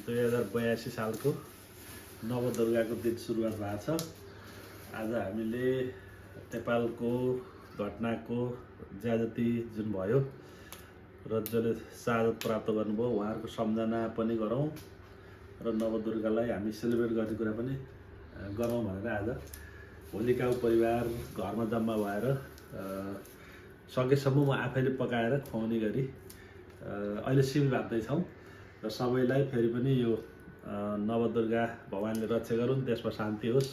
2082 सालको नवदुर्गाको दिन सुरुवात भएको छ। आज हामीले नेपालको घटनाको ज्यादती जुन भयो र जसले शहादत प्राप्त गर्नुभयो उहाँहरूको सम्झना पनि गरौँ र नवदुर्गालाई हामी सेलिब्रेट गर्ने कुरा पनि गरौँ भनेर आज होलिका परिवार घरमा जम्मा भएर सकेसम्म म आफैले पकाएर खुवाउने गरी अहिले सिमी बाँध्दैछौँ र सबैलाई फेरि पनि यो नवदुर्गा भगवानले रक्षा गरून्, देशमा शान्ति होस्,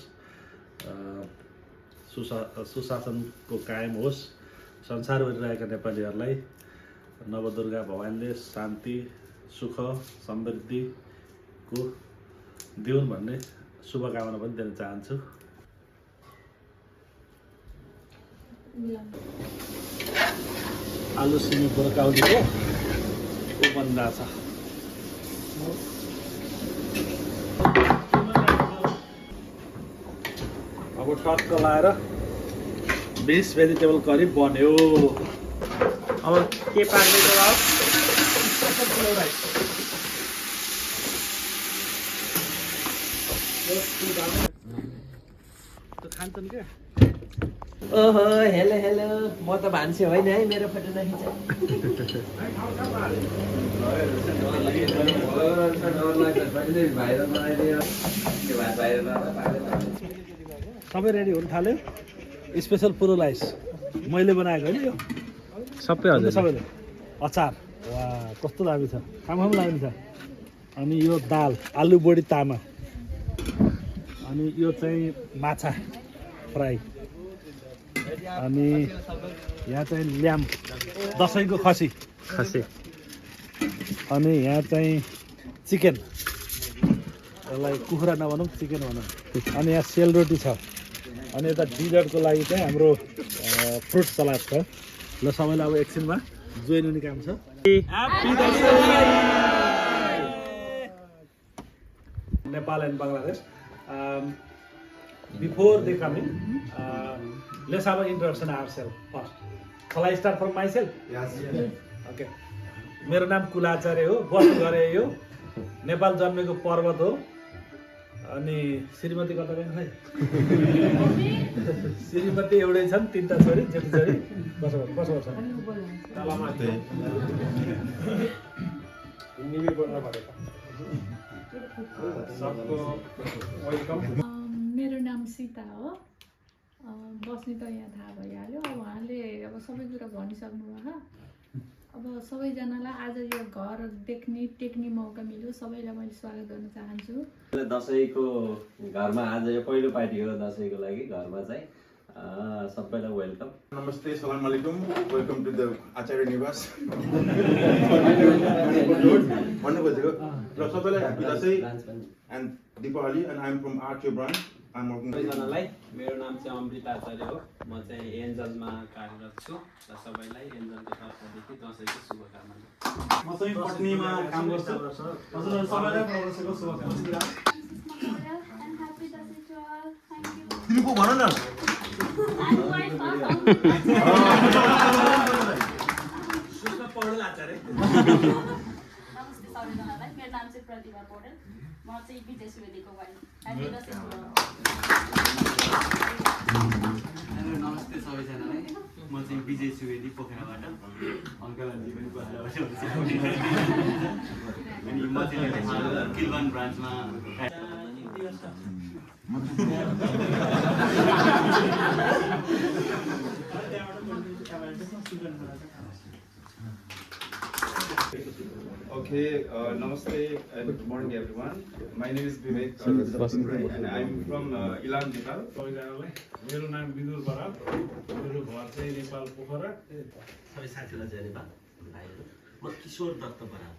सुशासनको कायम होस्, संसारभरि रहेका नेपालीहरूलाई नवदुर्गा भगवानले शान्ति, सुख, समृद्धिको दिउन् भन्ने शुभकामना पनि दिन चाहन्छु। आलु सिमी बुर्काउलीको बन्दा छ। अब टक्क लाएर बेस भेजिटेबल करी बन्यो। अब के पार्दैछ बाबु? खान्छन् क्या? ओहो हेलो हेलो, म त भान्से होइन है, मेरो फोटो नखिच। सबै रेडी हुन थाल्यो। स्पेसल पुरो राइस मैले बनाएको होइन यो सबै हजुर सबैले। अचार वा कस्तो दामी छ, खाम दामी छ। अनि यो दाल आलु बोडी तामा, अनि यो चाहिँ माछा फ्राई, अनि यहाँ चाहिँ ल्याम दसैँको खसी, अनि यहाँ चाहिँ चिकन, यसलाई कुखुरा नभनौँ चिकन भनौँ। अनि यहाँ सेलरोटी छ। अनि यता डिजर्टको लागि चाहिँ हाम्रो फ्रुट सलाद छ। ल सबैलाई अब एकछिनमा जोइन हुने काम छ। Nepal and Bangladesh, before they coming, let's have an introduction ourselves first. Shall I start from myself? Yes. Okay. मेरो नाम कुलाचार्य हो, बस्नु गरे यो नेपाल जन्मेको पर्वत हो। अनि श्रीमती कता गइन् खै? श्रीमती एउटै छन्, 3टा छोरी, जेठी छोरी। कसो गर्छ? निमी बोल्न परेको। सबको वेलकम। मेरो नाम सीता हो। बस्ने त यहाँ थाहा भइहाल्यो। अब उहाँले अब सबै कुरा भनिसक्नु भयो। अब सबैजनालाई आज यो घर टेक्ने मौका मिल्यो। सबैलाई मैले स्वागत गर्न चाहन्छु। दसैँको घरमा आज यो पहिलो पार्टी हो दसैँको लागि घरमा चाहिँ सबैलाई welcome. Namaste, Salam Alaikum. Welcome to the Acharya Niwas. भन्नु खोजेको र सबैलाई happy Dashain and Deepavali, and I'm from Archer branch. I'm working. सबैजनालाई मेरो नाम चाहिँ अमृत आचार्य हो। म चाहिँ एन्जलमा कार्यरत छु र सबैलाई एन्जलको तर्फदेखि दसैँको शुभकामना। म चाहिँ पत्नीमा काम गर्छु। हजुरहरु सबैलाई दसैँको शुभकामना। And happy Dasai to all. Thank you. तिमी को भन न? I'm wife of. Sushma Paudel आचार्य। नमस्ते सबैजनालाई। मेरो नाम चाहिँ प्रतिभा पौडेल। म चाहिँ विजय सुवेदीको wife. Happy Dashain to all. नमस्ते सबैजनालाई, म चाहिँ विजय सुवेदी पोखराबाट। अङ्कल आन्टी पनि पोखराबाट हुन्छ। अनि म चाहिँ किलवन ब्रान्चमा Okay, namaste and good morning everyone. My name is Vivek and I'm from Ilan, Nepal. सबैजनालाई मेरो नाम विदुर बराल, मेरो घर चाहिँ नेपाल पोखरा। सबै साथीलाई चाहिँ नेपाल भाइहरू, म किशोर दत्त बराल।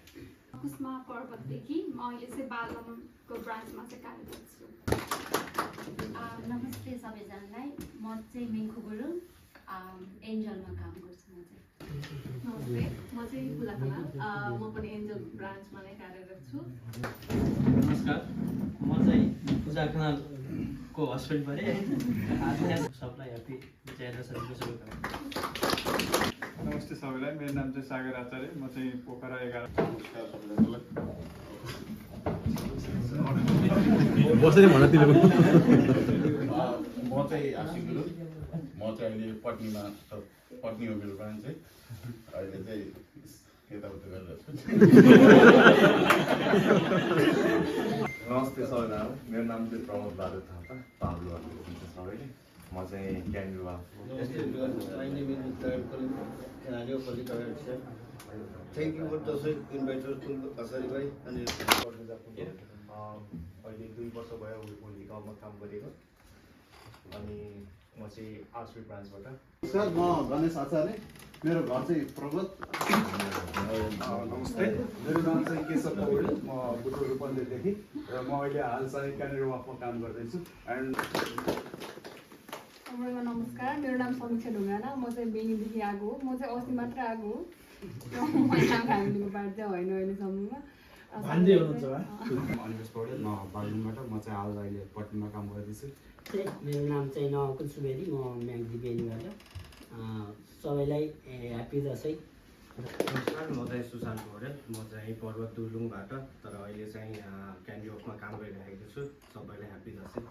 कुस्मा पर्वतदेखि म अहिले चाहिँ बालमको ब्रान्चमा चाहिँ कार्यरत छु। नमस्ते सबैजनालाई, म चाहिँ मिङ्खु गुरुङ, एन्जलमा काम गर्छु। म चाहिँ नमस्ते, म चाहिँ फुलाखला। म पनि एन्जल ब्रान्चमा नै कार्यरत छु। नमस्कार, म चाहिँ पूजा खनालको हस्बेन्ड भएँ। सबलाई ह्याप्पी विजय दशमीको शुभकामना। नमस्ते सबैलाई, मेरो नाम चाहिँ सागर आचार्य, म चाहिँ पोखरा 11। नमस्कार सबैजनालाई। बसेर भन तिमीले म चाहिँ आशिक गुरुङ म चाहिँ अहिले पत्नी हो मेरो ब्रान्च चाहिँ अहिले चाहिँ यताउता गरिरहेको छु नमस्ते सबैजना मेरो नाम चाहिँ प्रमोद बहादुर थापा पाब्लो भन्ने चिन्छ सबैले म चाहिँ क्यान्डुवा Thank you for the invited to Asari bhai and अहिले 2 वर्ष भयो होलिकामा काम गरेको अनि म चाहिँ आर्ट्स ब्रान्चबाट सर म गणेश आचार्य मेरो घर चाहिँ प्रगत नमस्ते मेरो नाम चाहिँ केशव पौडेल म बुटो रूपन्देहीदेखि र म अहिले हाल चाहिँ क्यानेडा वाकमा काम गर्दैछु एन्ड सबैलाई नमस्कार मेरो नाम समीक्षा ढुङ्गाना म चाहिँ बेनीदेखि आएको हो म चाहिँ अस्ति मात्र आएको हो फ्यामिलीको पार्ट चाहिँ होइन अहिलेसम्ममा अनिमेश पौडेल म बागलुङबाट म चाहिँ हाल अहिले पटनामा काम गर्दैछु मेरो नाम चाहिँ नकुल सुवेदी म म्याग्दी बेनीबाट सबैलाई ह्याप्पी दसैँ नमस्कार म चाहिँ सुशान्त पौडेल म चाहिँ पर्वत दुर्लुङबाट तर अहिले चाहिँ क्यान्डिओफमा काम गरिरहेको छु सबैलाई ह्याप्पी दसैँ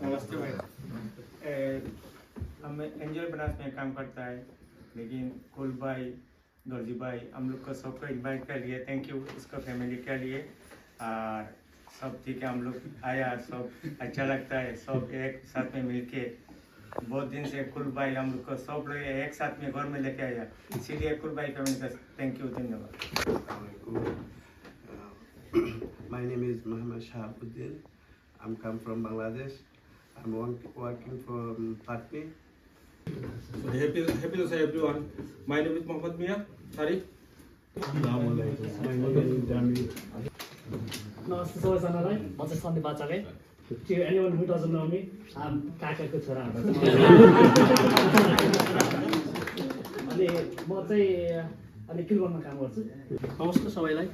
नमस्ते भाई हम एंजल ब्रांच में काम करता है लेकिन कुल भाई दर्जी भाई हम लोग को सबको इन्वाइट कर लिए थैंक यू इसका फैमिली के लिए और सब ठीक है हम लोग आया सब अच्छा लगता है सब एक साथ में मिलके बहुत दिन से कुल भाई हम लोग को सब लोग एक साथ में घर में लेके आया इसीलिए कुल भाई फैमिली का थैंक यू धन्यवाद My name is Muhammad Shahabuddin. I'm come from Bangladesh. I'm working from Patni. Happy Dasai everyone. My name is Mohammad Mia. Sorry. नमस्ते सबैजनालाई म चाहिँ सन्दीप आचार्य To anyone who doesn't know me, I'm काकाको छोरा अनि म चाहिँ अनि किलबनमा काम गर्छु नमस्ते सबैलाई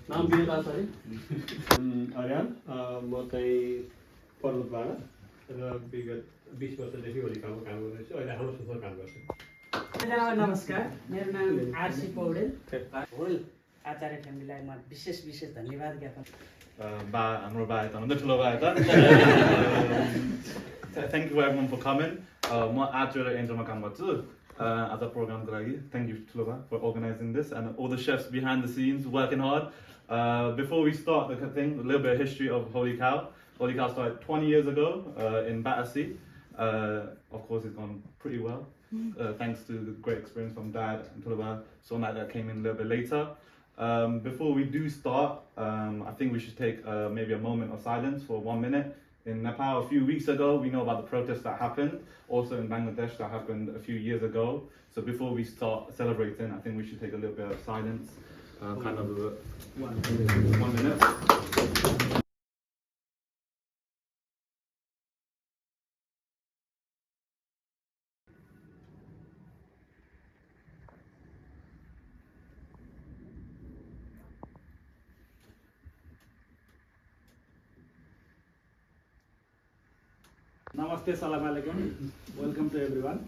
नाम विवेक आचार्य आर्यन म चाहिँ पर्वतबाट र विगत 20 वर्षदेखि होलिकामा काम गर्दैछु अहिले हाम्रो सोसल काम गर्छु नमस्कार मेरो नाम आरसी पौडेल होल आचार्य फ्यामिलीलाई म विशेष धन्यवाद ज्ञापन हाम्रो बा यता भन्दा ठुलो बा यता thank you everyone for coming म आज र एन्जलमा काम गर्छु आज प्रोग्रामको लागि थ्याङ्क यू ठुलो बा for organising this and all the chefs behind the scenes working hard. Before we start the thing, a little bit of history of Holy Cow. Holy Cow started 20 years ago in Battersea. Of course, it's gone pretty well, thanks to the great experience from Dad and Tulaba. Sonak that came in a little bit later. Before we do start, I think we should take maybe a moment of silence for 1 minute. In Nepal, a few weeks ago, we know about the protests that happened. Also in Bangladesh, that happened a few years ago. So before we start celebrating, I think we should take a little bit of silence, kind of 1 minute. Namaste, Salam Alaikum. Welcome to everyone.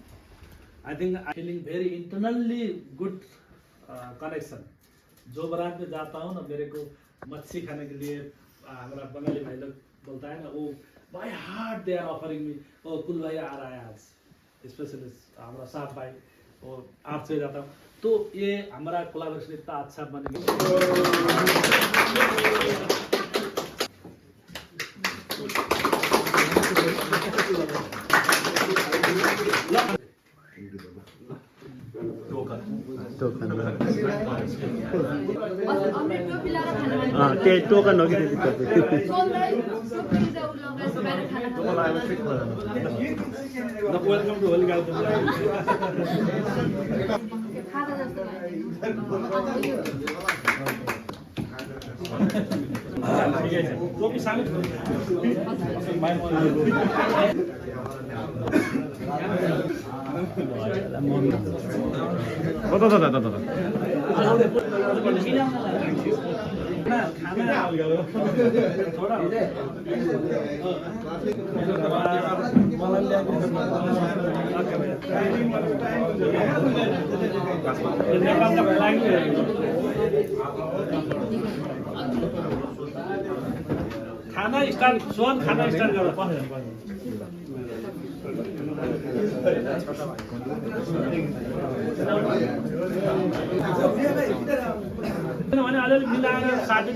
I think I'm feeling very internally good connection. जो बारात में जाता हूँ ना मेरे को मच्छी खाने के लिए हमारा बंगाली भाई लोग बोलता है ना वो by heart they are offering me oh कुल भाई आ रहा है आज स्पेशली हमारा साफ भाई और आपसे जाता हूँ तो ये हमारा कोलैबोरेशन इतना अच्छा बन गया टोकन हो कि वेलकम टु होली गाउँ टोपी सानो खाना स्टार्ट सोहन खाना स्टार्ट गर किनभने अलिअलि मिलाएर साथी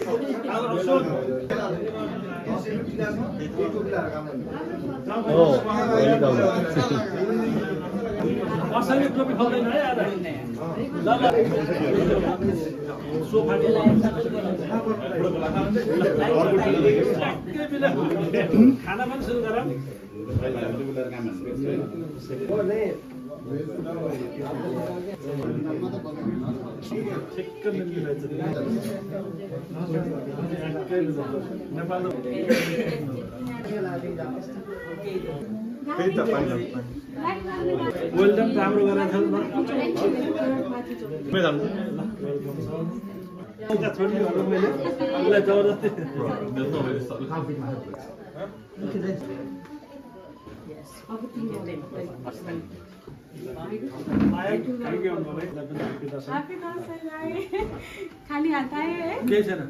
कसैले टोपी खाउँदैन है आज सोफा खाना पनि सुरु गर वेलडम राम्रो गरेर छोडिदिनु मैले उसलाई जबरजस्ती खाली हात आयो है केही छैन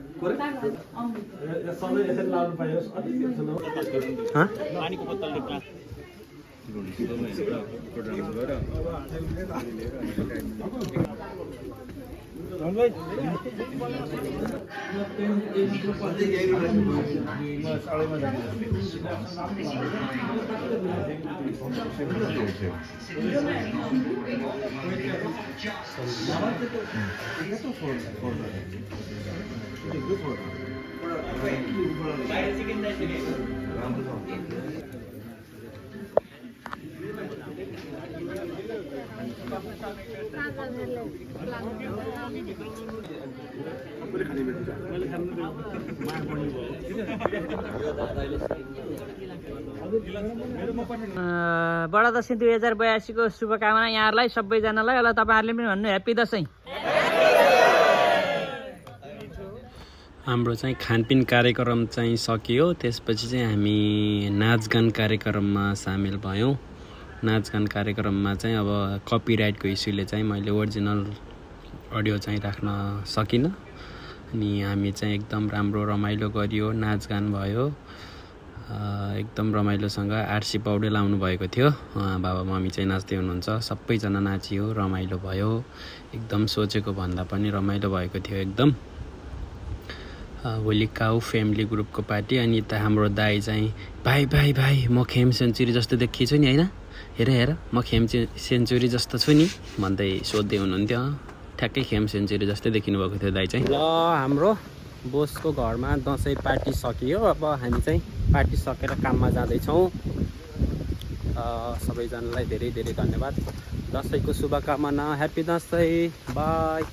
सधैँ यसरी लाउनु पाइयोस् अलिकति ठुलो पानीको बोतल बडा दशैं 2082 को शुभकामना यहाँहरूलाई सबैजनालाई। ल तपाईहरुले पनि भन्नु ह्यापी दशैं। हाम्रो चाहिँ खानपिन कार्यक्रम चाहिँ सकियो। त्यसपछि चाहिँ हामी नाचगान कार्यक्रममा सामेल भयौँ। नाचगान कार्यक्रममा चाहिँ अब कपिराइटको इस्युले चाहिँ मैले ओरिजिनल अडियो चाहिँ राख्न सकिनँ। अनि हामी चाहिँ एकदम राम्रो रमाइलो गरियो, नाचगान भयो। एकदम रमाइलोसँग आरसी पौडेल आउनु भएको थियो। बाबा मम्मी चाहिँ नाच्दै हुनुहुन्छ। सबैजना नाचियो, रमाइलो भयो। एकदम सोचेको भन्दा पनि रमाइलो भएको थियो एकदम। भोलि काउ फ्यामिली ग्रुपको पार्टी। अनि त हाम्रो दाई चाहिँ भाइ भाइ भाइ म खेम सेन्चुरी जस्तो देखिछु नि होइन, हेर हेर म खेम सेन्चुरी जस्तो छु नि भन्दै सोध्दै हुनुहुन्थ्यो। ठ्याक्कै खेम सेन्चुरी जस्तै देखिनु भएको थियो दाई चाहिँ। ल हाम्रो बोसको घरमा दसैँ पार्टी सकियो। अब हामी चाहिँ पार्टी सकेर काममा जाँदैछौँ। सबैजनालाई धेरै धेरै धन्यवाद। दसैँको शुभकामना। ह्याप्पी दसैँ। बाई।